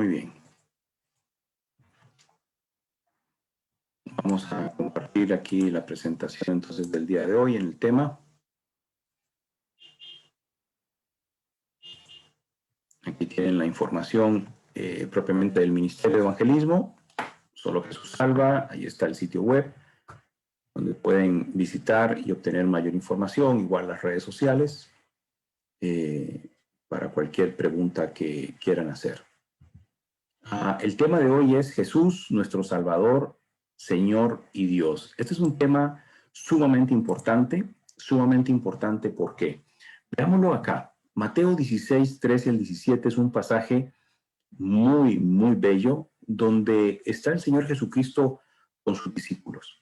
Muy bien. Vamos a compartir aquí la presentación entonces del día de hoy en el tema. Aquí tienen la información propiamente del Ministerio de Evangelismo. Solo Jesús Salva. Ahí está el sitio web donde pueden visitar y obtener mayor información. Igual las redes sociales para cualquier pregunta que quieran hacer. El tema de hoy es Jesús, nuestro Salvador, Señor y Dios. Este es un tema sumamente importante. ¿Por qué? Veámoslo acá. Mateo 16, 13 al 17 es un pasaje muy, muy bello donde está el Señor Jesucristo con sus discípulos.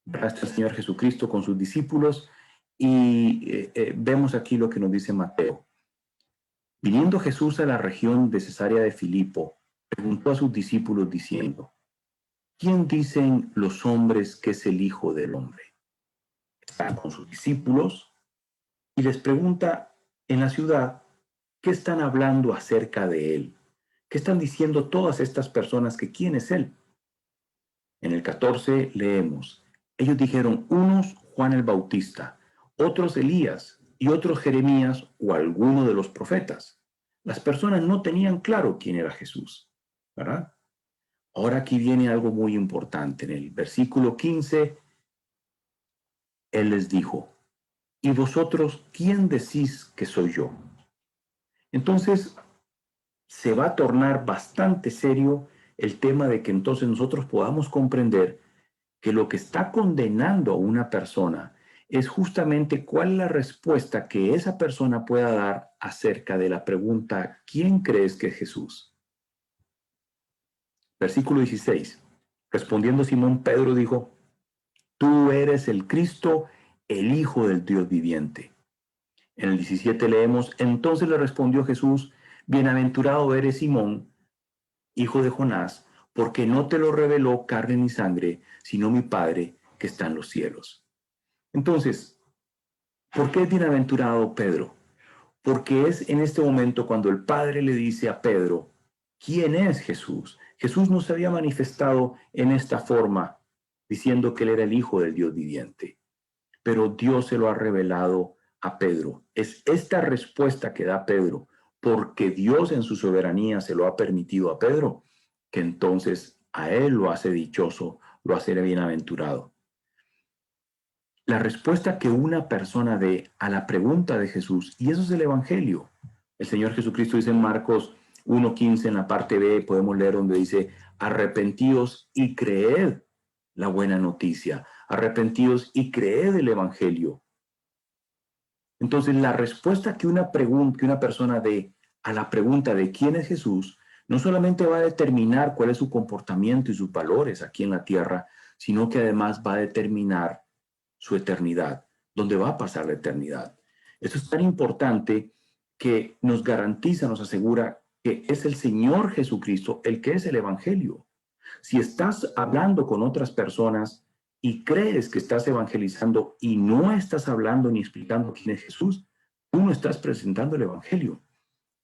Está el Señor Jesucristo con sus discípulos y vemos aquí lo que nos dice Mateo. Viniendo Jesús a la región de Cesarea de Filipo, preguntó a sus discípulos diciendo, ¿quién dicen los hombres que es el Hijo del Hombre? Están con sus discípulos y les pregunta en la ciudad, ¿qué están hablando acerca de él? ¿Qué están diciendo todas estas personas que quién es él? En el 14 leemos, ellos dijeron, unos Juan el Bautista, otros Elías y otros Jeremías o alguno de los profetas. Las personas no tenían claro quién era Jesús, ¿verdad? Ahora aquí viene algo muy importante. En el versículo 15, Él les dijo, ¿y vosotros quién decís que soy yo? Entonces, se va a tornar bastante serio el tema de que entonces nosotros podamos comprender que lo que está condenando a una persona es justamente cuál es la respuesta que esa persona pueda dar acerca de la pregunta, ¿quién crees que es Jesús? Versículo 16. Respondiendo Simón, Pedro dijo, tú eres el Cristo, el Hijo del Dios viviente. En el 17 leemos, entonces le respondió Jesús, bienaventurado eres Simón, hijo de Jonás, porque no te lo reveló carne ni sangre, sino mi Padre que está en los cielos. Entonces, ¿por qué es bienaventurado Pedro? Porque es en este momento cuando el Padre le dice a Pedro, ¿quién es Jesús? Jesús no se había manifestado en esta forma, diciendo que él era el Hijo del Dios viviente, pero Dios se lo ha revelado a Pedro. Es esta respuesta que da Pedro, porque Dios en su soberanía se lo ha permitido a Pedro, que entonces a él lo hace dichoso, lo hace bienaventurado. La respuesta que una persona dé a la pregunta de Jesús, y eso es el Evangelio. El Señor Jesucristo dice en Marcos 1:15 en la parte B, podemos leer donde dice, arrepentíos y creed la buena noticia, arrepentíos y creed el Evangelio. Entonces, la respuesta que una persona dé a la pregunta de quién es Jesús, no solamente va a determinar cuál es su comportamiento y sus valores aquí en la tierra, sino que además va a determinar su eternidad, dónde va a pasar la eternidad. Esto es tan importante que nos garantiza, nos asegura que es el Señor Jesucristo el que es el Evangelio. Si estás hablando con otras personas y crees que estás evangelizando y no estás hablando ni explicando quién es Jesús, tú no estás presentando el Evangelio.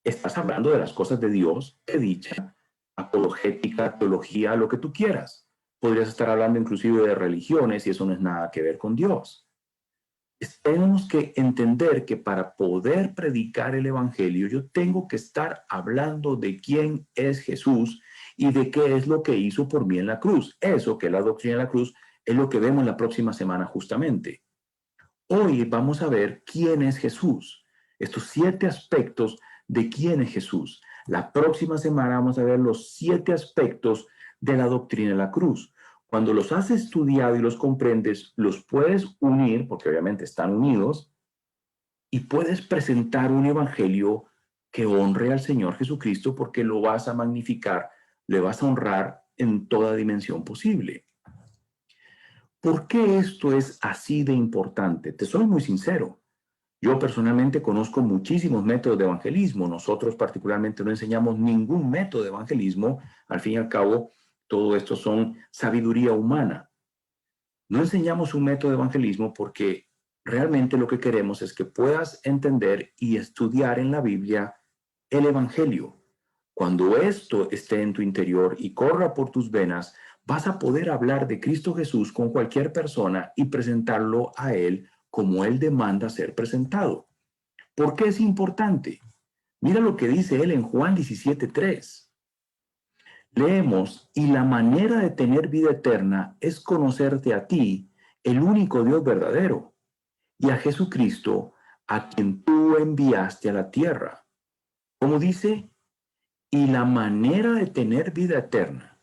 Estás hablando de las cosas de Dios, de dicha, apologética, teología, lo que tú quieras. Podrías estar hablando inclusive de religiones y eso no es nada que ver con Dios. Tenemos que entender que para poder predicar el Evangelio yo tengo que estar hablando de quién es Jesús y de qué es lo que hizo por mí en la cruz. Eso que es la doctrina de la cruz es lo que vemos la próxima semana justamente. Hoy vamos a ver quién es Jesús, estos 7 aspectos de quién es Jesús. La próxima semana vamos a ver los 7 aspectos de la doctrina de la cruz. Cuando los has estudiado y los comprendes, los puedes unir, porque obviamente están unidos, y puedes presentar un evangelio que honre al Señor Jesucristo porque lo vas a magnificar, le vas a honrar en toda dimensión posible. ¿Por qué esto es así de importante? Te soy muy sincero. Yo personalmente conozco muchísimos métodos de evangelismo. Nosotros particularmente no enseñamos ningún método de evangelismo. Al fin y al cabo, todo esto son sabiduría humana. No enseñamos un método de evangelismo porque realmente lo que queremos es que puedas entender y estudiar en la Biblia el Evangelio. Cuando esto esté en tu interior y corra por tus venas, vas a poder hablar de Cristo Jesús con cualquier persona y presentarlo a Él como Él demanda ser presentado. ¿Por qué es importante? Mira lo que dice Él en Juan 17:3. Leemos, y la manera de tener vida eterna es conocerte a ti, el único Dios verdadero, y a Jesucristo, a quien tú enviaste a la tierra. Como dice, y la manera de tener vida eterna.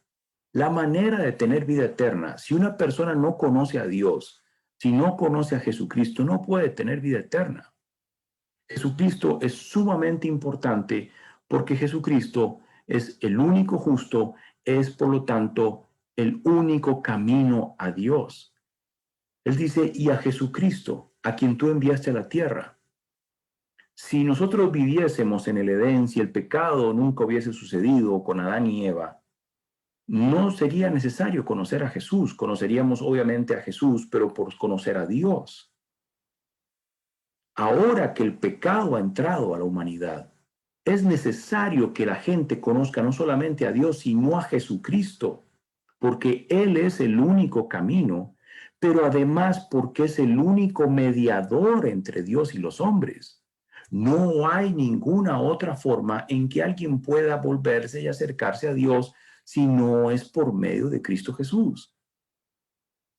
La manera de tener vida eterna, si una persona no conoce a Dios, si no conoce a Jesucristo, no puede tener vida eterna. Jesucristo es sumamente importante porque Jesucristo es el único justo, es por lo tanto el único camino a Dios. Él dice, y a Jesucristo, a quien tú enviaste a la tierra. Si nosotros viviésemos en el Edén, si el pecado nunca hubiese sucedido con Adán y Eva, no sería necesario conocer a Jesús. Conoceríamos obviamente a Jesús, pero por conocer a Dios. Ahora que el pecado ha entrado a la humanidad, es necesario que la gente conozca no solamente a Dios, sino a Jesucristo, porque Él es el único camino, pero además porque es el único mediador entre Dios y los hombres. No hay ninguna otra forma en que alguien pueda volverse y acercarse a Dios si no es por medio de Cristo Jesús.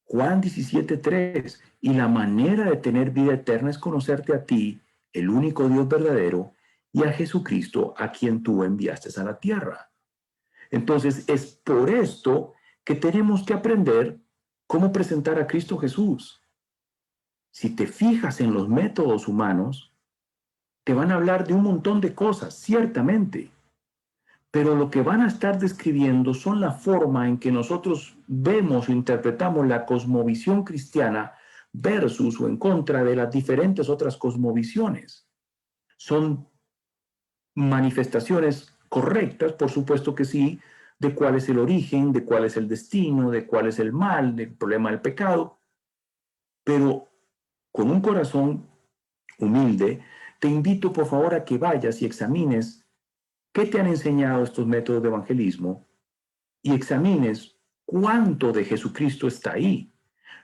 Juan 17:3, y la manera de tener vida eterna es conocerte a ti, el único Dios verdadero, y a Jesucristo, a quien tú enviaste a la tierra. Entonces, es por esto que tenemos que aprender cómo presentar a Cristo Jesús. Si te fijas en los métodos humanos, te van a hablar de un montón de cosas, ciertamente, pero lo que van a estar describiendo son la forma en que nosotros vemos o interpretamos la cosmovisión cristiana versus o en contra de las diferentes otras cosmovisiones. Son manifestaciones correctas, por supuesto que sí, de cuál es el origen, de cuál es el destino, de cuál es el mal, del problema del pecado, pero con un corazón humilde, te invito por favor a que vayas y examines qué te han enseñado estos métodos de evangelismo y examines cuánto de Jesucristo está ahí,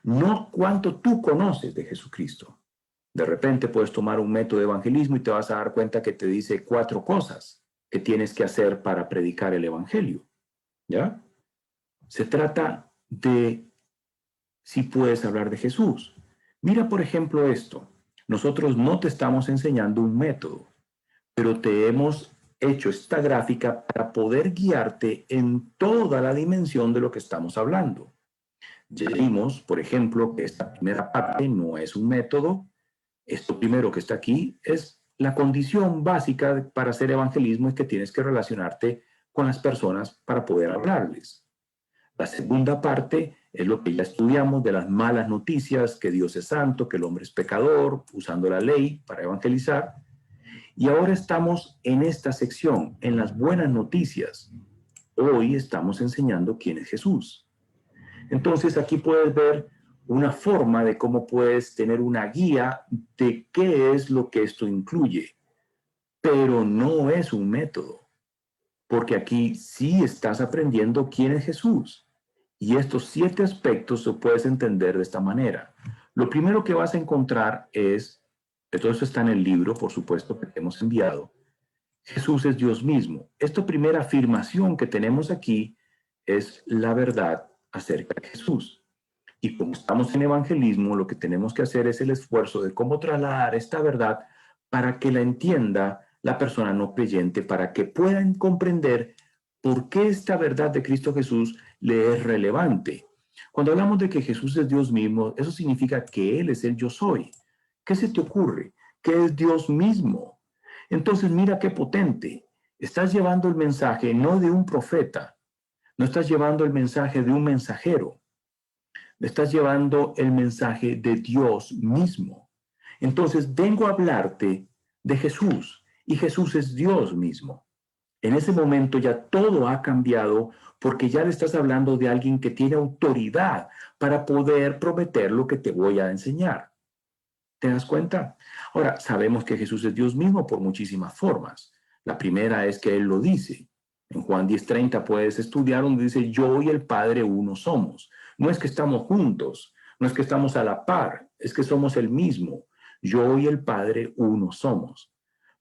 no cuánto tú conoces de Jesucristo. De repente puedes tomar un método de evangelismo y te vas a dar cuenta que te dice 4 cosas que tienes que hacer para predicar el evangelio, ¿ya? Se trata de si puedes hablar de Jesús. Mira, por ejemplo, esto. Nosotros no te estamos enseñando un método, pero te hemos hecho esta gráfica para poder guiarte en toda la dimensión de lo que estamos hablando. Ya vimos, por ejemplo, que esta primera parte no es un método. Esto primero que está aquí es la condición básica para hacer evangelismo, es que tienes que relacionarte con las personas para poder hablarles. La segunda parte es lo que ya estudiamos de las malas noticias, que Dios es santo, que el hombre es pecador, usando la ley para evangelizar. Y ahora estamos en esta sección, en las buenas noticias. Hoy estamos enseñando quién es Jesús. Entonces aquí puedes ver una forma de cómo puedes tener una guía de qué es lo que esto incluye, pero no es un método, porque aquí sí estás aprendiendo quién es Jesús. Y estos 7 aspectos se puedes entender de esta manera. Lo primero que vas a encontrar es, todo eso está en el libro, por supuesto, que te hemos enviado. Jesús es Dios mismo. Esta primera afirmación que tenemos aquí es la verdad acerca de Jesús. Y como estamos en evangelismo, lo que tenemos que hacer es el esfuerzo de cómo trasladar esta verdad para que la entienda la persona no creyente, para que puedan comprender por qué esta verdad de Cristo Jesús le es relevante. Cuando hablamos de que Jesús es Dios mismo, eso significa que Él es el yo soy. ¿Qué se te ocurre? Que es Dios mismo. Entonces mira qué potente. Estás llevando el mensaje no de un profeta, no estás llevando el mensaje de un mensajero, estás llevando el mensaje de Dios mismo. Entonces vengo a hablarte de Jesús y Jesús es Dios mismo. En ese momento ya todo ha cambiado porque ya le estás hablando de alguien que tiene autoridad para poder prometer lo que te voy a enseñar. ¿Te das cuenta? Ahora, sabemos que Jesús es Dios mismo por muchísimas formas. La primera es que Él lo dice. En Juan 10:30 puedes estudiar donde dice, yo y el Padre uno somos. No es que estamos juntos, no es que estamos a la par, es que somos el mismo. Yo y el Padre uno somos.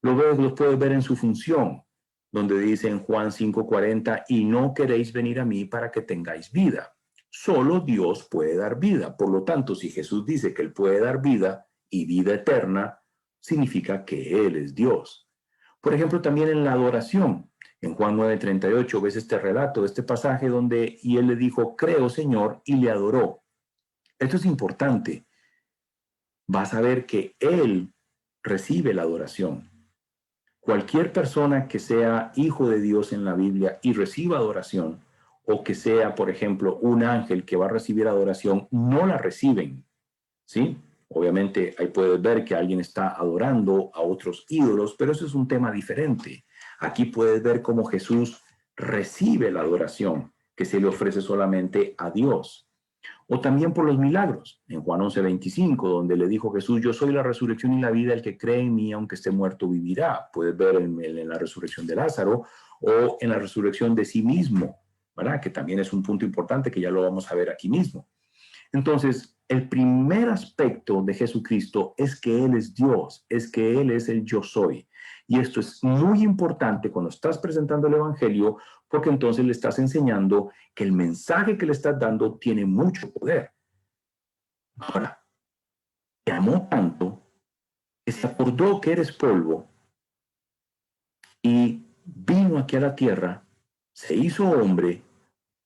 Lo puedes ver en su función, donde dice en Juan 5:40, y no queréis venir a mí para que tengáis vida. Solo Dios puede dar vida. Por lo tanto, si Jesús dice que Él puede dar vida y vida eterna, significa que Él es Dios. Por ejemplo, también en la adoración. En Juan 9:38 ves este relato, este pasaje donde y Él le dijo, creo Señor, y le adoró. Esto es importante. Vas a ver que Él recibe la adoración. Cualquier persona que sea hijo de Dios en la Biblia y reciba adoración, o que sea, por ejemplo, un ángel que va a recibir adoración, no la reciben, ¿sí? Obviamente ahí puedes ver que alguien está adorando a otros ídolos, pero eso es un tema diferente. Aquí puedes ver cómo Jesús recibe la adoración que se le ofrece solamente a Dios. O también por los milagros, en Juan 11:25, donde le dijo Jesús, yo soy la resurrección y la vida, el que cree en mí, aunque esté muerto, vivirá. Puedes ver en la resurrección de Lázaro o en la resurrección de sí mismo, ¿verdad? Que también es un punto importante que ya lo vamos a ver aquí mismo. Entonces, el primer aspecto de Jesucristo es que Él es Dios, es que Él es el yo soy. Y esto es muy importante cuando estás presentando el Evangelio, porque entonces le estás enseñando que el mensaje que le estás dando tiene mucho poder. Ahora, te amó tanto que se acordó que eres polvo y vino aquí a la tierra, se hizo hombre,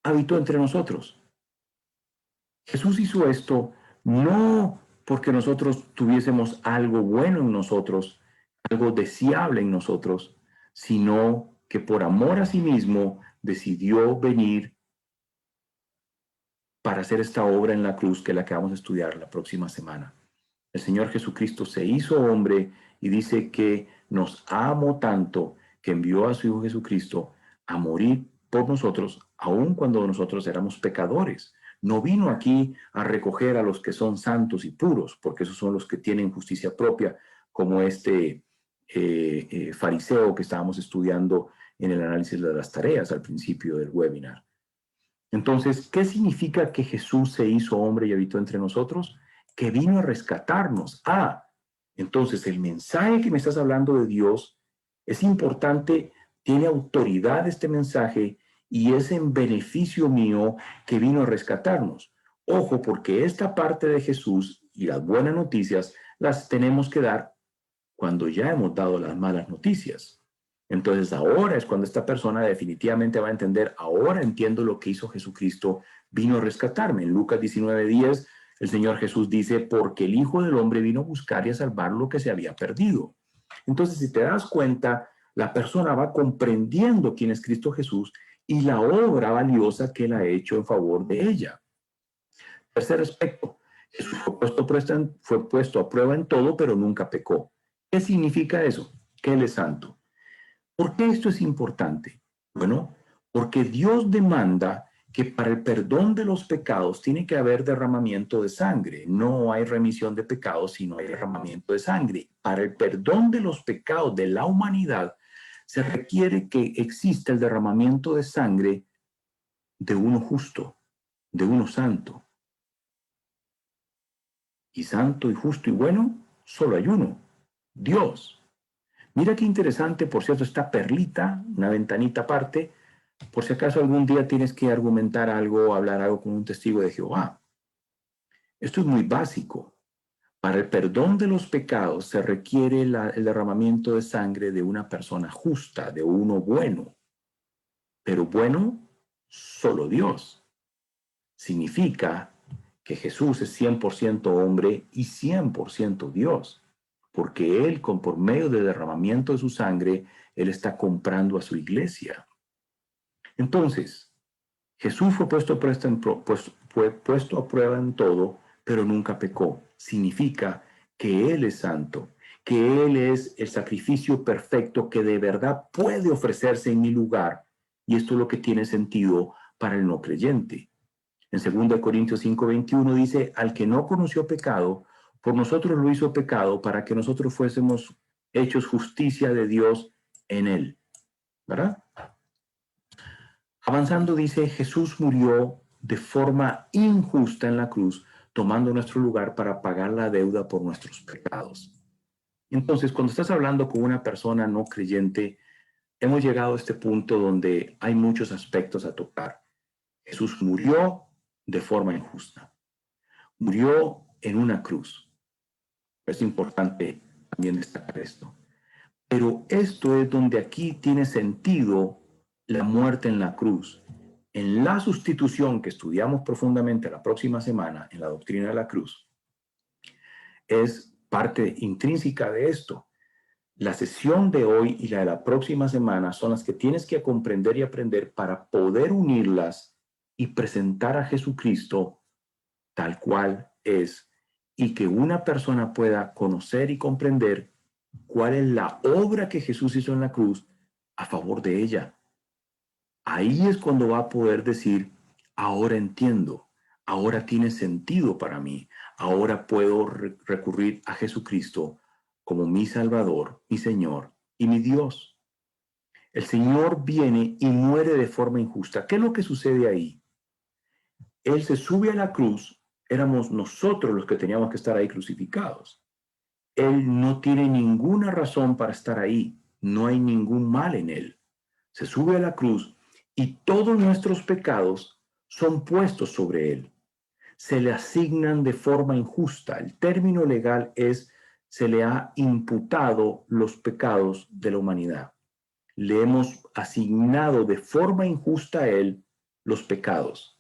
habitó entre nosotros. Jesús hizo esto no porque nosotros tuviésemos algo bueno en nosotros, algo deseable en nosotros, sino que por amor a sí mismo decidió venir para hacer esta obra en la cruz que la que vamos a estudiar la próxima semana. El Señor Jesucristo se hizo hombre y dice que nos amó tanto que envió a su Hijo Jesucristo a morir por nosotros, aun cuando nosotros éramos pecadores. No vino aquí a recoger a los que son santos y puros, porque esos son los que tienen justicia propia, como este fariseo que estábamos estudiando en el análisis de las tareas al principio del webinar. Entonces, ¿qué significa que Jesús se hizo hombre y habitó entre nosotros? Que vino a rescatarnos. Entonces el mensaje que me estás hablando de Dios es importante, tiene autoridad este mensaje y es en beneficio mío que vino a rescatarnos. Ojo, porque esta parte de Jesús y las buenas noticias las tenemos que dar cuando ya hemos dado las malas noticias. Entonces ahora es cuando esta persona definitivamente va a entender, ahora entiendo lo que hizo Jesucristo, vino a rescatarme. En Lucas 19:10, el Señor Jesús dice, porque el Hijo del Hombre vino a buscar y a salvar lo que se había perdido. Entonces, si te das cuenta, la persona va comprendiendo quién es Cristo Jesús y la obra valiosa que Él ha hecho en favor de ella. Tercer aspecto, Jesús fue puesto a prueba en todo, pero nunca pecó. ¿Qué significa eso? Que Él es santo. ¿Por qué esto es importante? Bueno, porque Dios demanda que para el perdón de los pecados tiene que haber derramamiento de sangre. No hay remisión de pecados si no hay derramamiento de sangre. Para el perdón de los pecados de la humanidad se requiere que exista el derramamiento de sangre de uno justo, de uno santo. Y santo y justo y bueno, solo hay uno, Dios. Mira qué interesante, por cierto, esta perlita, una ventanita aparte, por si acaso algún día tienes que argumentar algo, hablar algo con un testigo de Jehová. Esto es muy básico. Para el perdón de los pecados se requiere el derramamiento de sangre de una persona justa, de uno bueno. Pero bueno, solo Dios. Significa que Jesús es 100% hombre y 100% Dios, porque Él, por medio del derramamiento de su sangre, Él está comprando a su iglesia. Entonces, Jesús fue puesto a prueba en todo, pero nunca pecó. Significa que Él es santo, que Él es el sacrificio perfecto que de verdad puede ofrecerse en mi lugar. Y esto es lo que tiene sentido para el no creyente. En 2 Corintios 5:21 dice, al que no conoció pecado, por nosotros lo hizo pecado para que nosotros fuésemos hechos justicia de Dios en él. ¿Verdad? Avanzando dice, Jesús murió de forma injusta en la cruz, tomando nuestro lugar para pagar la deuda por nuestros pecados. Entonces, cuando estás hablando con una persona no creyente, hemos llegado a este punto donde hay muchos aspectos a tocar. Jesús murió de forma injusta. Murió en una cruz. Es importante también destacar esto. Pero esto es donde aquí tiene sentido la muerte en la cruz. En la sustitución que estudiamos profundamente la próxima semana en la doctrina de la cruz, es parte intrínseca de esto. La sesión de hoy y la de la próxima semana son las que tienes que comprender y aprender para poder unirlas y presentar a Jesucristo tal cual es, y que una persona pueda conocer y comprender cuál es la obra que Jesús hizo en la cruz a favor de ella. Ahí es cuando va a poder decir, ahora entiendo, ahora tiene sentido para mí, ahora puedo recurrir a Jesucristo como mi Salvador, mi Señor y mi Dios. El Señor viene y muere de forma injusta. ¿Qué es lo que sucede ahí? Él se sube a la cruz, éramos nosotros los que teníamos que estar ahí crucificados. Él no tiene ninguna razón para estar ahí, no hay ningún mal en él. Se sube a la cruz y todos nuestros pecados son puestos sobre él. Se le asignan de forma injusta. El término legal es, se le ha imputado los pecados de la humanidad. Le hemos asignado de forma injusta a él los pecados.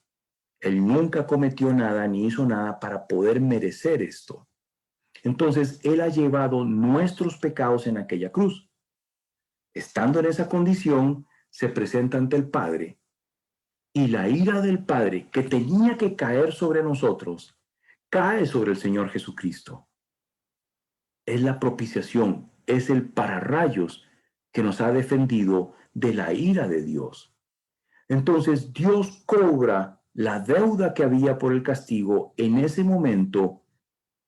Él nunca cometió nada ni hizo nada para poder merecer esto. Entonces, Él ha llevado nuestros pecados en aquella cruz. Estando en esa condición, se presenta ante el Padre y la ira del Padre que tenía que caer sobre nosotros, cae sobre el Señor Jesucristo. Es la propiciación, es el pararrayos que nos ha defendido de la ira de Dios. Entonces, Dios cobra la deuda que había por el castigo en ese momento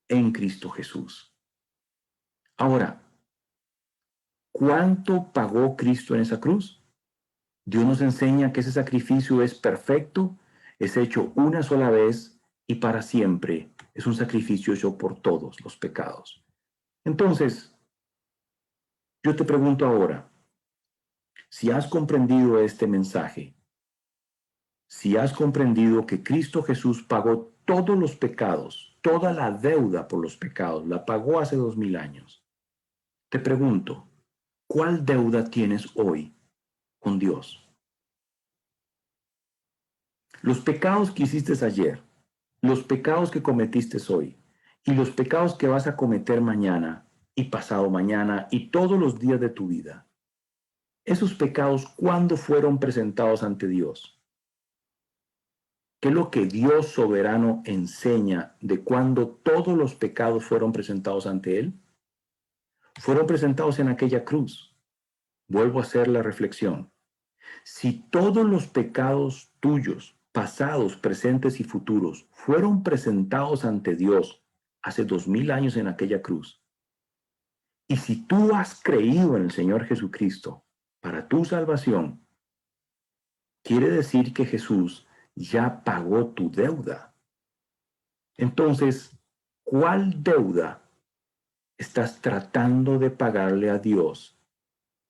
en Cristo Jesús. Ahora, ¿cuánto pagó Cristo en esa cruz? Dios nos enseña que ese sacrificio es perfecto, es hecho una sola vez y para siempre. Es un sacrificio hecho por todos los pecados. Entonces, yo te pregunto ahora, si has comprendido este mensaje, si has comprendido que Cristo Jesús pagó todos los pecados, toda la deuda por los pecados, la pagó hace 2000 años, te pregunto, ¿cuál deuda tienes hoy con Dios? Los pecados que hiciste ayer, los pecados que cometiste hoy y los pecados que vas a cometer mañana y pasado mañana y todos los días de tu vida. Esos pecados, ¿cuándo fueron presentados ante Dios? ¿Qué es lo que Dios soberano enseña de cuando todos los pecados fueron presentados ante Él? Fueron presentados en aquella cruz. Vuelvo a hacer la reflexión. Si todos los pecados tuyos, pasados, presentes y futuros, fueron presentados ante Dios hace 2000 años en aquella cruz, y si tú has creído en el Señor Jesucristo para tu salvación, quiere decir que Jesús ya pagó tu deuda. Entonces, ¿cuál deuda estás tratando de pagarle a Dios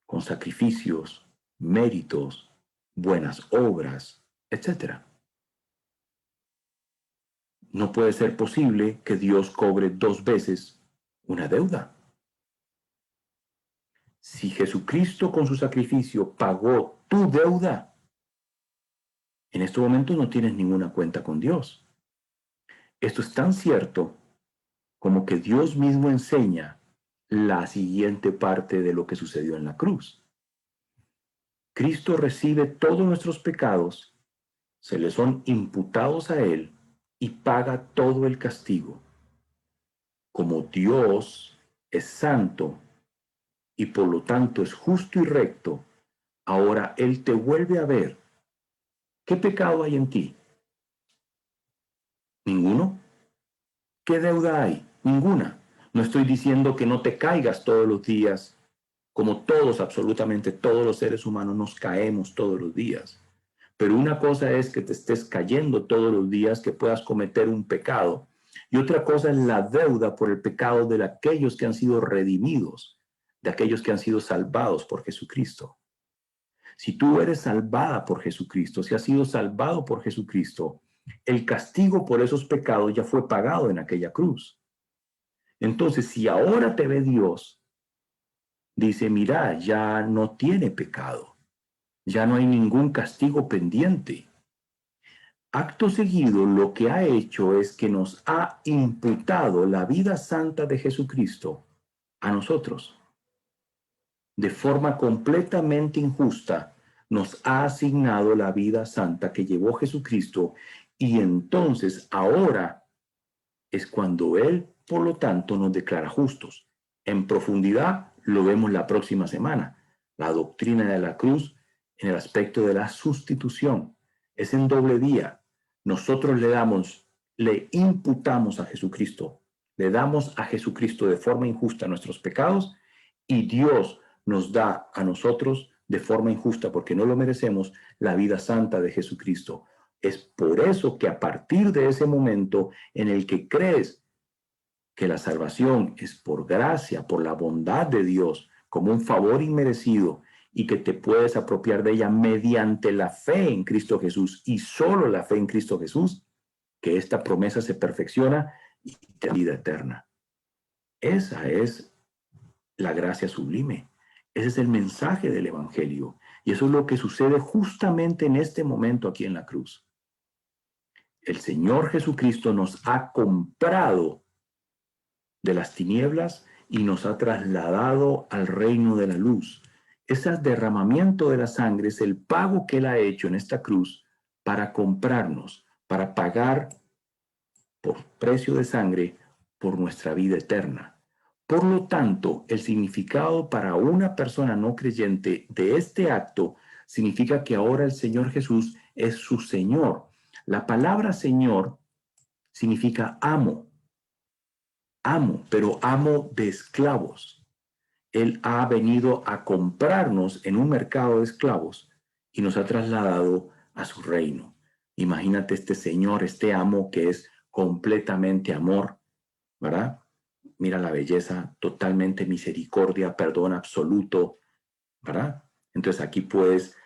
con sacrificios, méritos, buenas obras, etcétera? No puede ser posible que Dios cobre 2 veces una deuda. Si Jesucristo con su sacrificio pagó tu deuda, en este momento no tienes ninguna cuenta con Dios. Esto es tan cierto como que Dios mismo enseña la siguiente parte de lo que sucedió en la cruz. Cristo recibe todos nuestros pecados, se le son imputados a Él y paga todo el castigo. Como Dios es santo y por lo tanto es justo y recto, ahora Él te vuelve a ver. ¿Qué pecado hay en ti? ¿Ninguno? ¿Qué deuda hay? Ninguna. No estoy diciendo que no te caigas todos los días, como todos, absolutamente todos los seres humanos nos caemos todos los días. Pero una cosa es que te estés cayendo todos los días, que puedas cometer un pecado. Y otra cosa es la deuda por el pecado de aquellos que han sido redimidos, de aquellos que han sido salvados por Jesucristo. Si tú eres salvada por Jesucristo, si has sido salvado por Jesucristo, el castigo por esos pecados ya fue pagado en aquella cruz. Entonces, si ahora te ve Dios, dice, mira, ya no tiene pecado, ya no hay ningún castigo pendiente. Acto seguido, lo que ha hecho es que nos ha imputado la vida santa de Jesucristo a nosotros. De forma completamente injusta, nos ha asignado la vida santa que llevó Jesucristo, y entonces ahora es cuando Él, por lo tanto, nos declara justos. En profundidad lo vemos la próxima semana. La doctrina de la cruz en el aspecto de la sustitución. Es en doble vía. Nosotros le imputamos a Jesucristo, le damos a Jesucristo de forma injusta nuestros pecados, y Dios nos da a nosotros de forma injusta, porque no lo merecemos, la vida santa de Jesucristo. Es por eso que a partir de ese momento en el que crees que la salvación es por gracia, por la bondad de Dios, como un favor inmerecido, y que te puedes apropiar de ella mediante la fe en Cristo Jesús, y solo la fe en Cristo Jesús, que esta promesa se perfecciona y te da vida eterna. Esa es la gracia sublime. Ese es el mensaje del Evangelio. Y eso es lo que sucede justamente en este momento aquí en la cruz. El Señor Jesucristo nos ha comprado de las tinieblas y nos ha trasladado al reino de la luz. Ese derramamiento de la sangre es el pago que Él ha hecho en esta cruz para comprarnos, para pagar por precio de sangre por nuestra vida eterna. Por lo tanto, el significado para una persona no creyente de este acto significa que ahora el Señor Jesús es su Señor. La palabra Señor significa amo, pero amo de esclavos. Él ha venido a comprarnos en un mercado de esclavos y nos ha trasladado a su reino. Imagínate este Señor, este amo que es completamente amor, ¿verdad? Mira la belleza, totalmente misericordia, perdón absoluto, ¿verdad? Entonces aquí puedes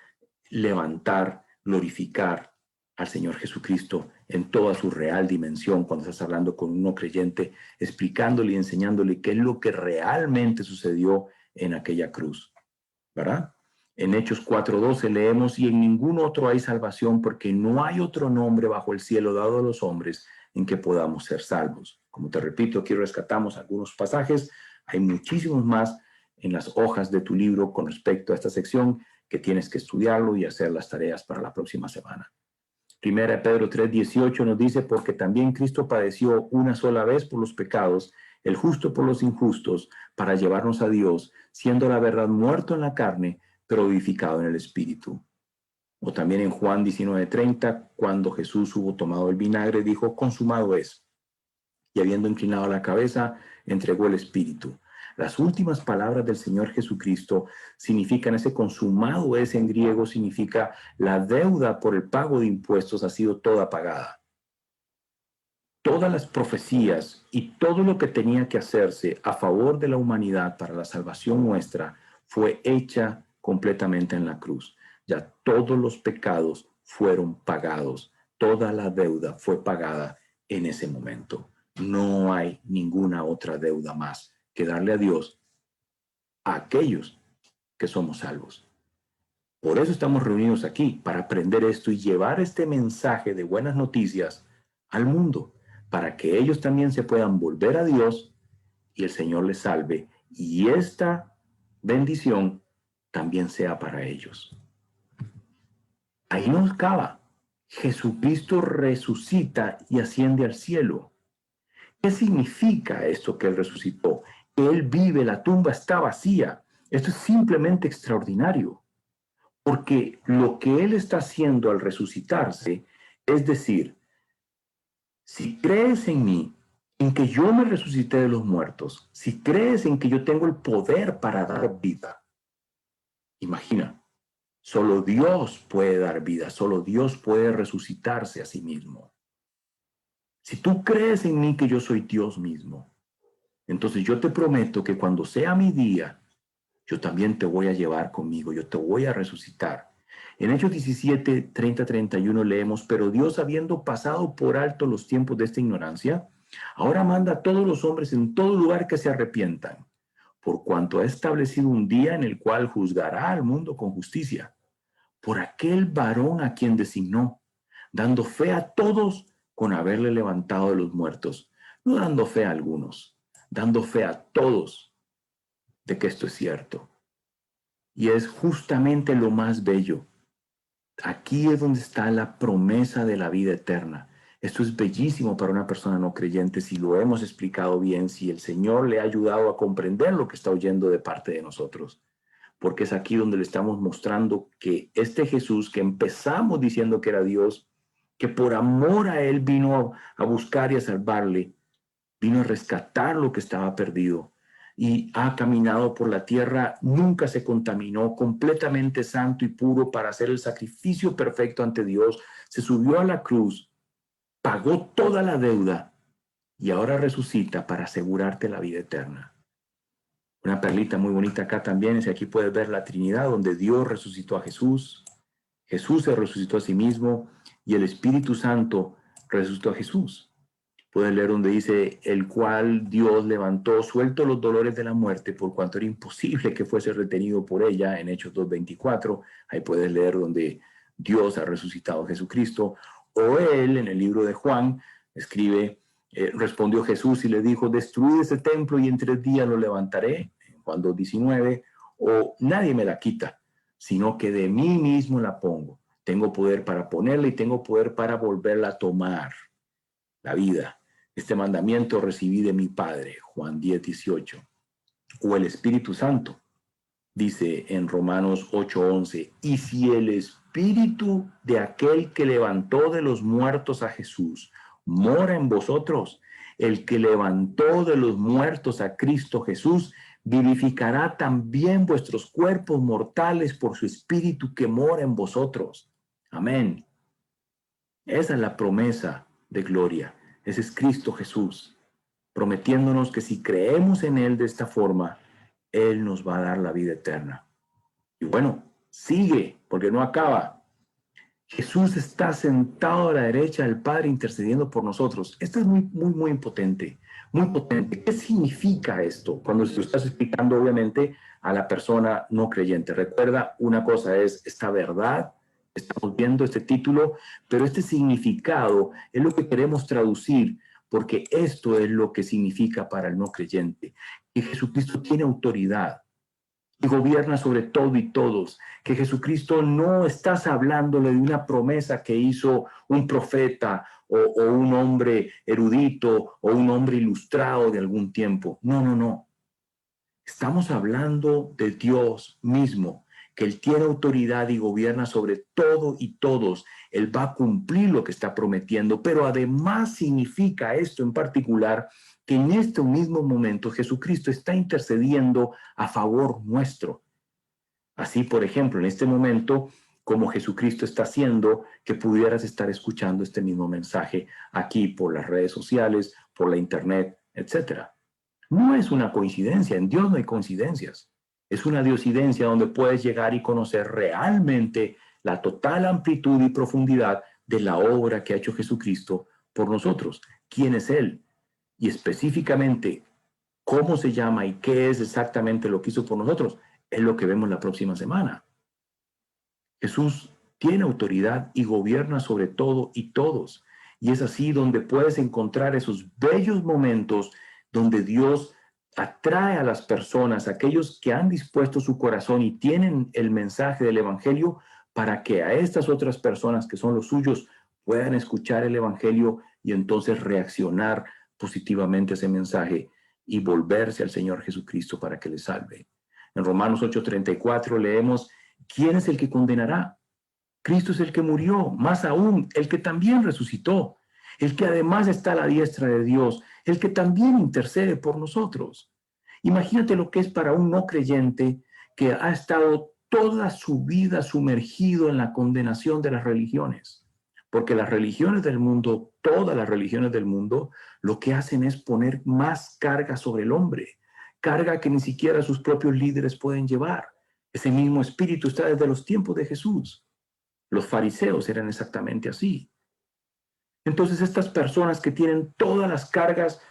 levantar, glorificar al Señor Jesucristo en toda su real dimensión cuando estás hablando con un no creyente, explicándole y enseñándole qué es lo que realmente sucedió en aquella cruz, ¿verdad? En Hechos 4:12 leemos, y en ningún otro hay salvación, porque no hay otro nombre bajo el cielo dado a los hombres en que podamos ser salvos. Como te repito, aquí rescatamos algunos pasajes, hay muchísimos más en las hojas de tu libro con respecto a esta sección, que tienes que estudiarlo y hacer las tareas para la próxima semana. Primera de Pedro 3:18 nos dice, porque también Cristo padeció una sola vez por los pecados, el justo por los injustos, para llevarnos a Dios, siendo la verdad muerto en la carne, pero vivificado en el Espíritu. O también en Juan 19:30, cuando Jesús hubo tomado el vinagre, dijo, consumado es. Y habiendo inclinado la cabeza, entregó el Espíritu. Las últimas palabras del Señor Jesucristo significan, ese consumado es en griego, significa la deuda por el pago de impuestos ha sido toda pagada. Todas las profecías y todo lo que tenía que hacerse a favor de la humanidad para la salvación nuestra fue hecha completamente en la cruz. Ya todos los pecados fueron pagados, toda la deuda fue pagada en ese momento. No hay ninguna otra deuda más que darle a Dios a aquellos que somos salvos. Por eso estamos reunidos aquí, para aprender esto y llevar este mensaje de buenas noticias al mundo, para que ellos también se puedan volver a Dios y el Señor les salve, y esta bendición también sea para ellos. Ahí nos acaba. Jesucristo resucita y asciende al cielo. ¿Qué significa esto que Él resucitó? Él vive, la tumba está vacía. Esto es simplemente extraordinario, porque lo que Él está haciendo al resucitarse, es decir, si crees en mí, en que yo me resucité de los muertos, si crees en que yo tengo el poder para dar vida, imagina, Solo Dios puede dar vida, solo Dios puede resucitarse a sí mismo. Si tú crees en mí que yo soy Dios mismo, entonces yo te prometo que cuando sea mi día, yo también te voy a llevar conmigo, yo te voy a resucitar. En Hechos 17, 30, 31 leemos, pero Dios, habiendo pasado por alto los tiempos de esta ignorancia, ahora manda a todos los hombres en todo lugar que se arrepientan, por cuanto ha establecido un día en el cual juzgará al mundo con justicia, por aquel varón a quien designó, dando fe a todos con haberle levantado de los muertos, no dando fe a algunos, dando fe a todos de que esto es cierto. Y es justamente lo más bello. Aquí es donde está la promesa de la vida eterna. Esto es bellísimo para una persona no creyente si lo hemos explicado bien, si el Señor le ha ayudado a comprender lo que está oyendo de parte de nosotros. Porque es aquí donde le estamos mostrando que este Jesús que empezamos diciendo que era Dios, que por amor a Él vino a buscar y a salvarle, vino a rescatar lo que estaba perdido y ha caminado por la tierra, nunca se contaminó, completamente santo y puro para hacer el sacrificio perfecto ante Dios, se subió a la cruz, pagó toda la deuda y ahora resucita para asegurarte la vida eterna. Una perlita muy bonita acá también es que aquí puedes ver la Trinidad, donde Dios resucitó a Jesús, Jesús se resucitó a sí mismo y el Espíritu Santo resucitó a Jesús. Puedes leer donde dice, el cual Dios levantó, suelto los dolores de la muerte, por cuanto era imposible que fuese retenido por ella, en Hechos 2:24. Ahí puedes leer donde Dios ha resucitado a Jesucristo. O él, en el libro de Juan, escribe, respondió Jesús y le dijo, destruid ese templo y en 3 días lo levantaré, en Juan 2:19. O nadie me la quita, sino que de mí mismo la pongo. Tengo poder para ponerla y tengo poder para volverla a tomar. La vida. Este mandamiento recibí de mi Padre, Juan 10:18. O el Espíritu Santo, dice en Romanos 8:11, y si el Espíritu de aquel que levantó de los muertos a Jesús mora en vosotros, el que levantó de los muertos a Cristo Jesús, vivificará también vuestros cuerpos mortales por su Espíritu que mora en vosotros. Amén. Esa es la promesa de gloria. Ese es Cristo Jesús, prometiéndonos que si creemos en Él de esta forma, Él nos va a dar la vida eterna. Y bueno, sigue, porque no acaba. Jesús está sentado a la derecha del Padre intercediendo por nosotros. Esto es muy potente, muy potente. ¿Qué significa esto? Cuando se lo estás explicando, obviamente, a la persona no creyente. Recuerda, una cosa es esta verdad. Estamos viendo este título, pero este significado es lo que queremos traducir, porque esto es lo que significa para el no creyente, que Jesucristo tiene autoridad y gobierna sobre todo y todos, que Jesucristo no estás hablándole de una promesa que hizo un profeta o un hombre erudito o un hombre ilustrado de algún tiempo. No. Estamos hablando de Dios mismo, que Él tiene autoridad y gobierna sobre todo y todos. Él va a cumplir lo que está prometiendo, pero además significa esto en particular que en este mismo momento Jesucristo está intercediendo a favor nuestro. Así, por ejemplo, en este momento, como Jesucristo está haciendo que pudieras estar escuchando este mismo mensaje aquí por las redes sociales, por la internet, etcétera. No es una coincidencia, en Dios no hay coincidencias. Es una diosidencia donde puedes llegar y conocer realmente la total amplitud y profundidad de la obra que ha hecho Jesucristo por nosotros. ¿Quién es Él? Y específicamente, ¿cómo se llama y qué es exactamente lo que hizo por nosotros? Es lo que vemos la próxima semana. Jesús tiene autoridad y gobierna sobre todo y todos. Y es así donde puedes encontrar esos bellos momentos donde Dios atrae a las personas, aquellos que han dispuesto su corazón y tienen el mensaje del Evangelio, para que a estas otras personas que son los suyos puedan escuchar el Evangelio y entonces reaccionar positivamente a ese mensaje y volverse al Señor Jesucristo para que les salve. En Romanos 8:34 leemos, ¿quién es el que condenará? Cristo es el que murió, más aún, el que también resucitó, el que además está a la diestra de Dios, el que también intercede por nosotros. Imagínate lo que es para un no creyente que ha estado toda su vida sumergido en la condenación de las religiones. Porque las religiones del mundo, todas las religiones del mundo, lo que hacen es poner más carga sobre el hombre, carga que ni siquiera sus propios líderes pueden llevar. Ese mismo espíritu está desde los tiempos de Jesús. Los fariseos eran exactamente así. Entonces estas personas que tienen todas las cargas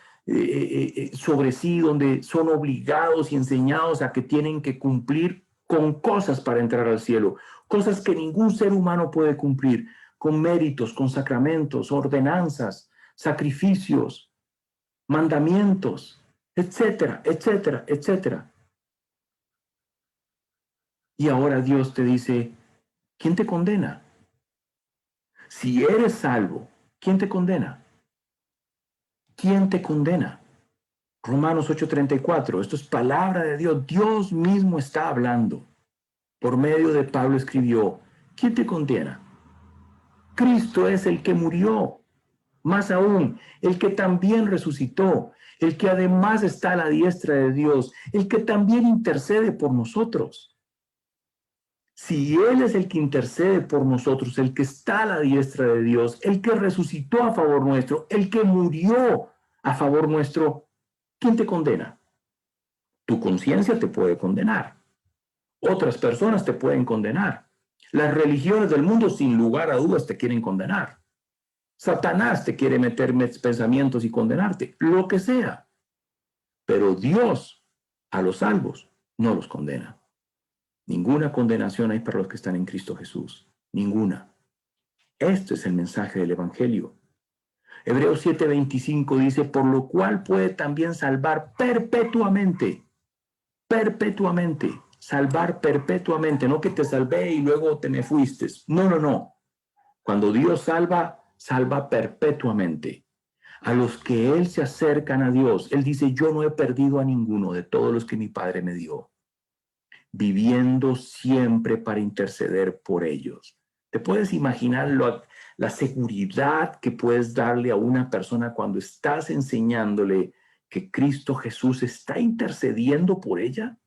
sobre sí, donde son obligados y enseñados a que tienen que cumplir con cosas para entrar al cielo, cosas que ningún ser humano puede cumplir, con méritos, con sacramentos, ordenanzas, sacrificios, mandamientos, etcétera, etcétera, etcétera. Y ahora Dios te dice, ¿quién te condena? Si eres salvo, ¿quién te condena? ¿Quién te condena? Romanos 8:34, esto es palabra de Dios. Dios mismo está hablando. Por medio de Pablo escribió, ¿quién te condena? Cristo es el que murió. Más aún, el que también resucitó, el que además está a la diestra de Dios, el que también intercede por nosotros. Si Él es el que intercede por nosotros, el que está a la diestra de Dios, el que resucitó a favor nuestro, el que murió a favor nuestro, ¿quién te condena? Tu conciencia te puede condenar. Otras personas te pueden condenar. Las religiones del mundo, sin lugar a dudas, te quieren condenar. Satanás te quiere meter pensamientos y condenarte, lo que sea. Pero Dios a los salvos no los condena. Ninguna condenación hay para los que están en Cristo Jesús. Ninguna. Este es el mensaje del Evangelio. Hebreos 7:25 dice, por lo cual puede también salvar perpetuamente. Perpetuamente. Salvar perpetuamente. No que te salvé y luego te me fuiste. No, no, no. Cuando Dios salva, salva perpetuamente. A los que Él se acercan a Dios, Él dice, yo no he perdido a ninguno de todos los que mi Padre me dio, viviendo siempre para interceder por ellos. ¿Te puedes imaginar la seguridad que puedes darle a una persona cuando estás enseñándole que Cristo Jesús está intercediendo por ella?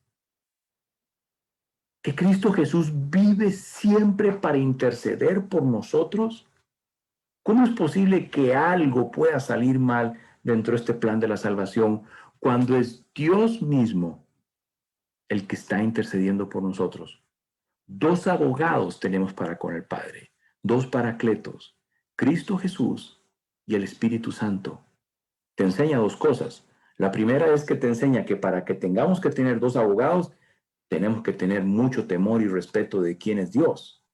¿Que Cristo Jesús vive siempre para interceder por nosotros? ¿Cómo es posible que algo pueda salir mal dentro de este plan de la salvación cuando es Dios mismo el que está intercediendo por nosotros? Dos abogados tenemos para con el Padre, dos paracletos, Cristo Jesús y el Espíritu Santo. Te enseña dos cosas. La primera es que te enseña que para que tengamos que tener dos abogados, tenemos que tener mucho temor y respeto de quién es Dios,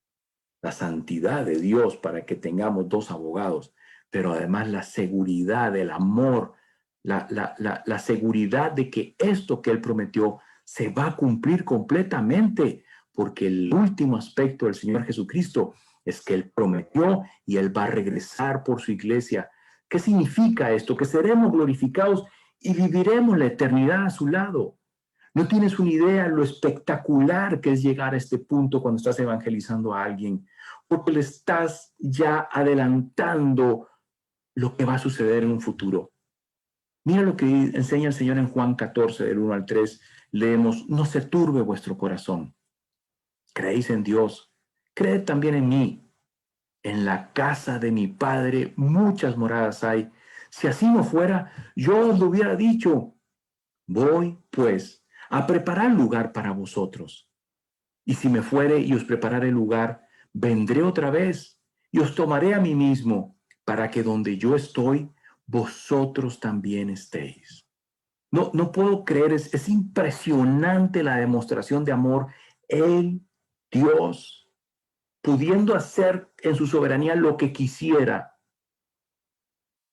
la santidad de Dios para que tengamos dos abogados, pero además la seguridad, el amor, la seguridad de que esto que Él prometió se va a cumplir completamente, porque el último aspecto del Señor Jesucristo es que Él prometió y Él va a regresar por su iglesia. ¿Qué significa esto? Que seremos glorificados y viviremos la eternidad a su lado. No tienes una idea lo espectacular que es llegar a este punto cuando estás evangelizando a alguien, porque le estás ya adelantando lo que va a suceder en un futuro. Mira lo que enseña el Señor en Juan 14, del 1 al 3. Leemos, no se turbe vuestro corazón. Creéis en Dios, creed también en mí. En la casa de mi Padre muchas moradas hay. Si así no fuera, yo os lo hubiera dicho. Voy, pues, a preparar lugar para vosotros. Y si me fuere y os prepararé lugar, vendré otra vez y os tomaré a mí mismo, para que donde yo estoy, vosotros también estéis. No puedo creer, es impresionante la demostración de amor. Él, Dios, pudiendo hacer en su soberanía lo que quisiera.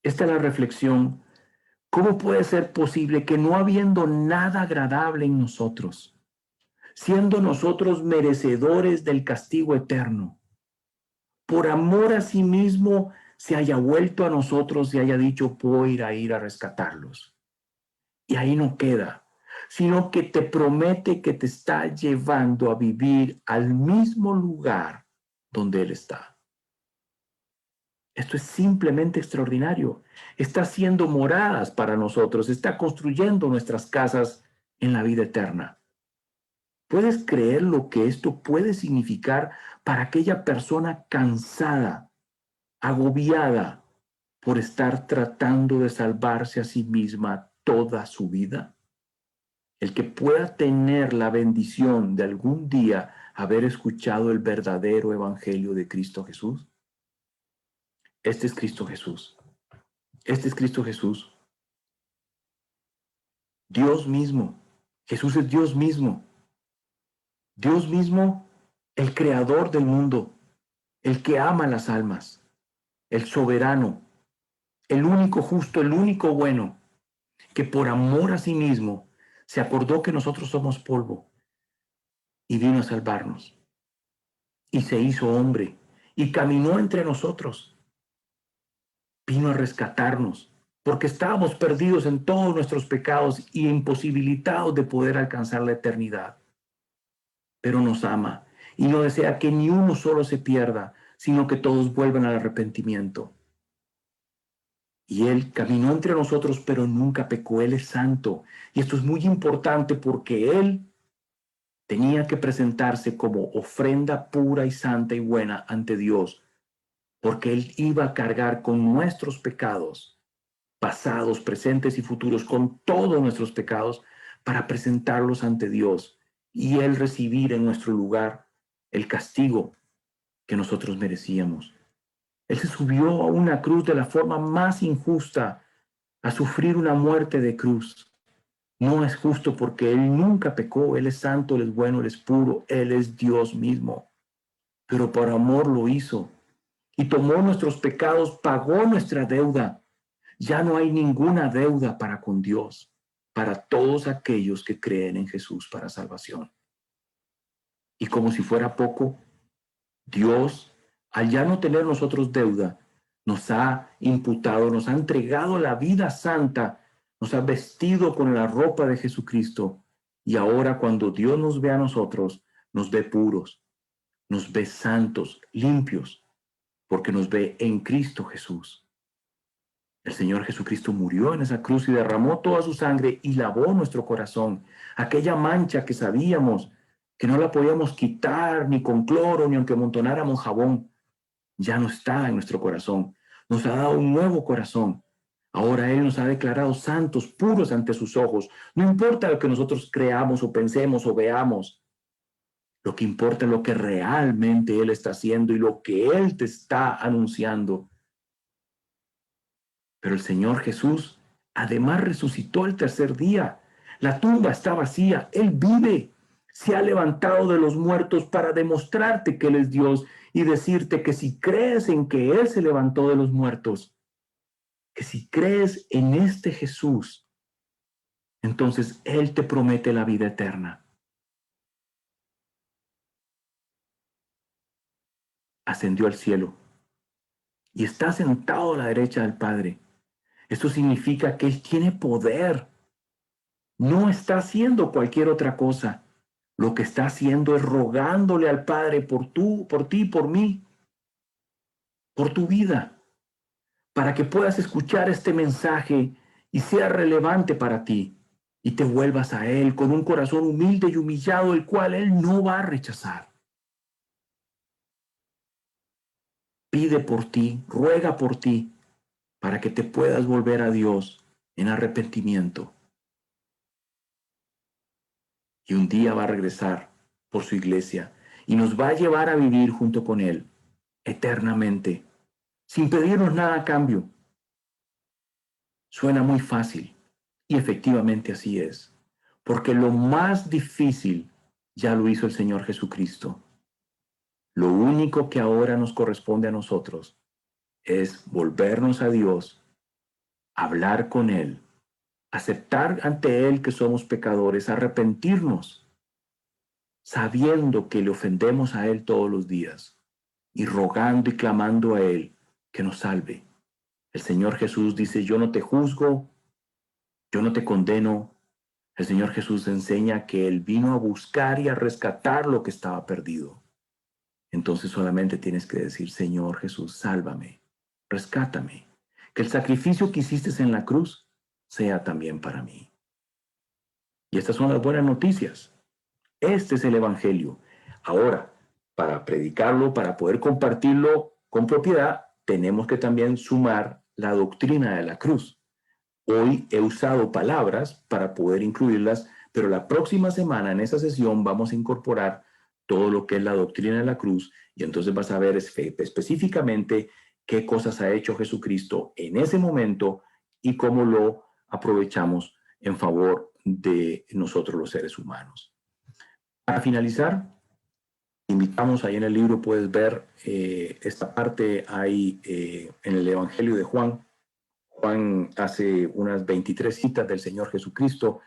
Esta es la reflexión. ¿Cómo puede ser posible que no habiendo nada agradable en nosotros, siendo nosotros merecedores del castigo eterno, por amor a sí mismo se haya vuelto a nosotros y haya dicho, voy a ir a rescatarlos? Y ahí no queda, sino que te promete que te está llevando a vivir al mismo lugar donde Él está. Esto es simplemente extraordinario. Está haciendo moradas para nosotros, está construyendo nuestras casas en la vida eterna. ¿Puedes creer lo que esto puede significar para aquella persona cansada, agobiada por estar tratando de salvarse a sí misma toda su vida? El que pueda tener la bendición de algún día haber escuchado el verdadero evangelio de Cristo Jesús. Este es Cristo Jesús. Este es Cristo Jesús. Dios mismo. Jesús es Dios mismo. Dios mismo, el creador del mundo, el que ama las almas, el soberano, el único justo, el único bueno, que por amor a sí mismo se acordó que nosotros somos polvo y vino a salvarnos. Y se hizo hombre y caminó entre nosotros. Vino a rescatarnos porque estábamos perdidos en todos nuestros pecados y imposibilitados de poder alcanzar la eternidad. Pero nos ama y no desea que ni uno solo se pierda, sino que todos vuelvan al arrepentimiento. Y Él caminó entre nosotros, pero nunca pecó. Él es santo. Y esto es muy importante porque Él tenía que presentarse como ofrenda pura y santa y buena ante Dios, porque Él iba a cargar con nuestros pecados, pasados, presentes y futuros, con todos nuestros pecados, para presentarlos ante Dios y Él recibir en nuestro lugar el castigo que nosotros merecíamos. Él se subió a una cruz de la forma más injusta, a sufrir una muerte de cruz. No es justo porque Él nunca pecó, Él es santo, Él es bueno, Él es puro, Él es Dios mismo. Pero por amor lo hizo y tomó nuestros pecados, pagó nuestra deuda. Ya no hay ninguna deuda para con Dios, para todos aquellos que creen en Jesús para salvación. Y como si fuera poco, Dios, al ya no tener nosotros deuda, nos ha imputado, nos ha entregado la vida santa, nos ha vestido con la ropa de Jesucristo. Y ahora cuando Dios nos ve a nosotros, nos ve puros, nos ve santos, limpios, porque nos ve en Cristo Jesús. El Señor Jesucristo murió en esa cruz y derramó toda su sangre y lavó nuestro corazón. Aquella mancha que sabíamos que no la podíamos quitar ni con cloro ni aunque amontonáramos jabón, ya no está en nuestro corazón. Nos ha dado un nuevo corazón. Ahora Él nos ha declarado santos, puros ante sus ojos. No importa lo que nosotros creamos o pensemos o veamos. Lo que importa es lo que realmente Él está haciendo y lo que Él te está anunciando. Pero el Señor Jesús además resucitó el tercer día. La tumba está vacía. Él vive. Se ha levantado de los muertos para demostrarte que Él es Dios y decirte que si crees en que Él se levantó de los muertos, que si crees en este Jesús, entonces Él te promete la vida eterna. Ascendió al cielo y está sentado a la derecha del Padre. Esto significa que Él tiene poder. No está haciendo cualquier otra cosa. Lo que está haciendo es rogándole al Padre por ti, por mí, por tu vida, para que puedas escuchar este mensaje y sea relevante para ti y te vuelvas a Él con un corazón humilde y humillado, el cual Él no va a rechazar. Pide por ti, ruega por ti, para que te puedas volver a Dios en arrepentimiento. Y un día va a regresar por su iglesia y nos va a llevar a vivir junto con Él eternamente, sin pedirnos nada a cambio. Suena muy fácil y efectivamente así es, porque lo más difícil ya lo hizo el Señor Jesucristo. Lo único que ahora nos corresponde a nosotros es volvernos a Dios, hablar con Él, aceptar ante Él que somos pecadores, arrepentirnos, sabiendo que le ofendemos a Él todos los días y rogando y clamando a Él que nos salve. El Señor Jesús dice, yo no te juzgo, yo no te condeno. El Señor Jesús enseña que Él vino a buscar y a rescatar lo que estaba perdido. Entonces solamente tienes que decir, Señor Jesús, sálvame, rescátame. Que el sacrificio que hiciste en la cruz sea también para mí. Y estas son las buenas noticias. Este es el Evangelio. Ahora, para predicarlo, para poder compartirlo con propiedad, tenemos que también sumar la doctrina de la cruz. Hoy he usado palabras para poder incluirlas, pero la próxima semana en esa sesión vamos a incorporar todo lo que es la doctrina de la cruz y entonces vas a ver específicamente qué cosas ha hecho Jesucristo en ese momento y cómo lo aprovechamos en favor de nosotros los seres humanos. Para finalizar, invitamos ahí en el libro, puedes ver esta parte ahí en el Evangelio de Juan. Juan hace unas 23 citas del Señor Jesucristo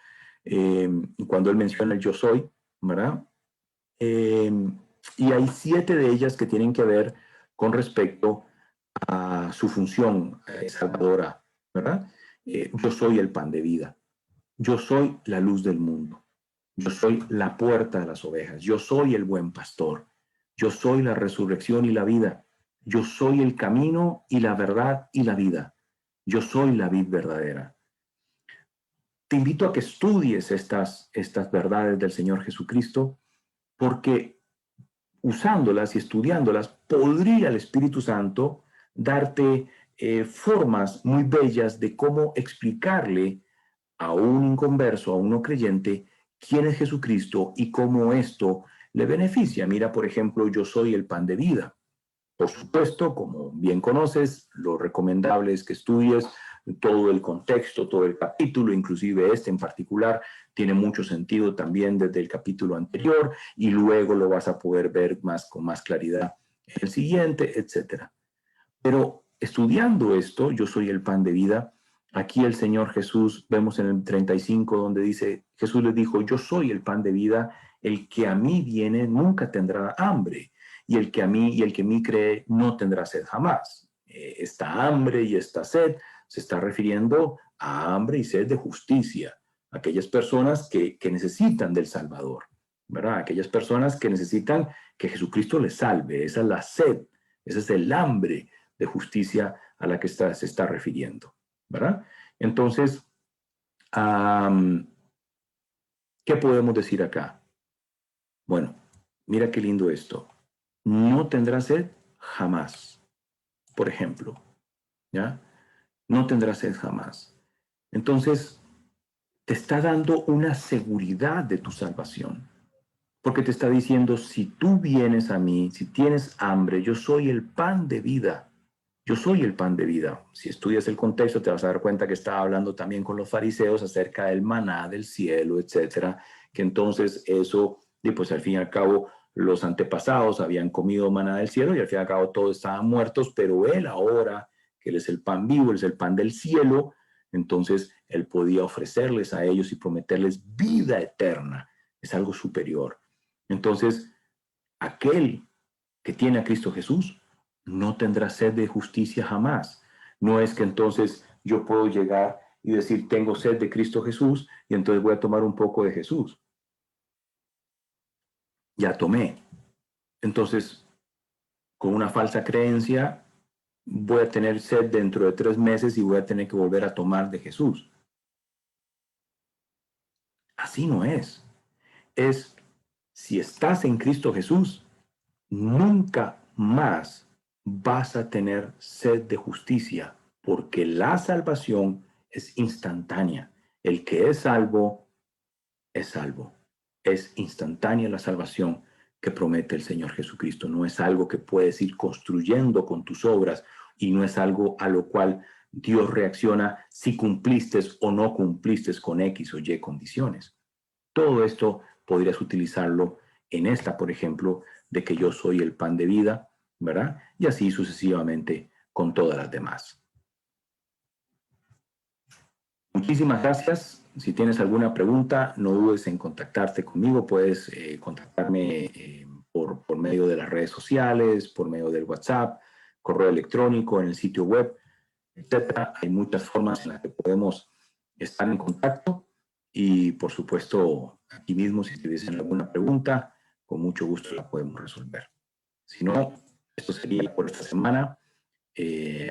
cuando él menciona el yo soy, ¿verdad? Y hay 7 de ellas que tienen que ver con respecto a su función salvadora, ¿verdad? Yo soy el pan de vida, yo soy la luz del mundo, yo soy la puerta de las ovejas, yo soy el buen pastor, yo soy la resurrección y la vida, yo soy el camino y la verdad y la vida, yo soy la vid verdadera. Te invito a que estudies estas verdades del Señor Jesucristo, porque usándolas y estudiándolas, podría el Espíritu Santo darte formas muy bellas de cómo explicarle a un inconverso, a un no creyente, quién es Jesucristo y cómo esto le beneficia. Mira, por ejemplo, yo soy el pan de vida. Por supuesto, como bien conoces, lo recomendable es que estudies todo el contexto, todo el capítulo, inclusive este en particular, tiene mucho sentido también desde el capítulo anterior y luego lo vas a poder ver con más claridad en el siguiente, etcétera. Pero estudiando esto, yo soy el pan de vida, aquí el Señor Jesús, vemos en el 35 donde dice, Jesús les dijo, yo soy el pan de vida, el que a mí viene nunca tendrá hambre, y el que a mí cree no tendrá sed jamás. Esta hambre y esta sed se está refiriendo a hambre y sed de justicia, aquellas personas que necesitan del Salvador, ¿verdad? Aquellas personas que necesitan que Jesucristo les salve, esa es la sed, ese es el hambre de justicia a la que se está refiriendo, ¿verdad? Entonces, ¿qué podemos decir acá? Bueno, mira qué lindo esto. No tendrá sed jamás, por ejemplo, ¿ya? No tendrá sed jamás. Entonces, te está dando una seguridad de tu salvación, porque te está diciendo, si tú vienes a mí, si tienes hambre, yo soy el pan de vida. Yo soy el pan de vida. Si estudias el contexto, te vas a dar cuenta que estaba hablando también con los fariseos acerca del maná del cielo, etcétera. Que entonces eso, y pues al fin y al cabo, los antepasados habían comido maná del cielo y al fin y al cabo todos estaban muertos, pero él ahora, que él es el pan vivo, él es el pan del cielo, entonces él podía ofrecerles a ellos y prometerles vida eterna. Es algo superior. Entonces, aquel que tiene a Cristo Jesús no tendrá sed de justicia jamás. No es que entonces yo puedo llegar y decir, tengo sed de Cristo Jesús y entonces voy a tomar un poco de Jesús. Ya tomé. Entonces, con una falsa creencia, voy a tener sed dentro de 3 meses y voy a tener que volver a tomar de Jesús. Así no es. Es, si estás en Cristo Jesús, nunca más vas a tener sed de justicia, porque la salvación es instantánea. El que es salvo, es salvo. Es instantánea la salvación que promete el Señor Jesucristo. No es algo que puedes ir construyendo con tus obras y no es algo a lo cual Dios reacciona si cumpliste o no cumpliste con X o Y condiciones. Todo esto podrías utilizarlo en esta, por ejemplo, de que yo soy el pan de vida, ¿verdad? Y así sucesivamente con todas las demás. Muchísimas gracias. Si tienes alguna pregunta, no dudes en contactarte conmigo. Puedes contactarme por medio de las redes sociales, por medio del WhatsApp, correo electrónico, en el sitio web, etcétera. Hay muchas formas en las que podemos estar en contacto y, por supuesto, aquí mismo, si tuviesen alguna pregunta, con mucho gusto la podemos resolver. Si no, esto sería por esta semana.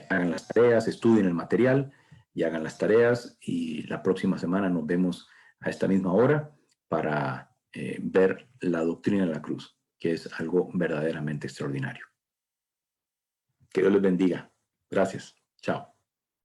Hagan las tareas, estudien el material y hagan las tareas y la próxima semana nos vemos a esta misma hora para ver la doctrina de la cruz, que es algo verdaderamente extraordinario. Que Dios les bendiga. Gracias. Chao.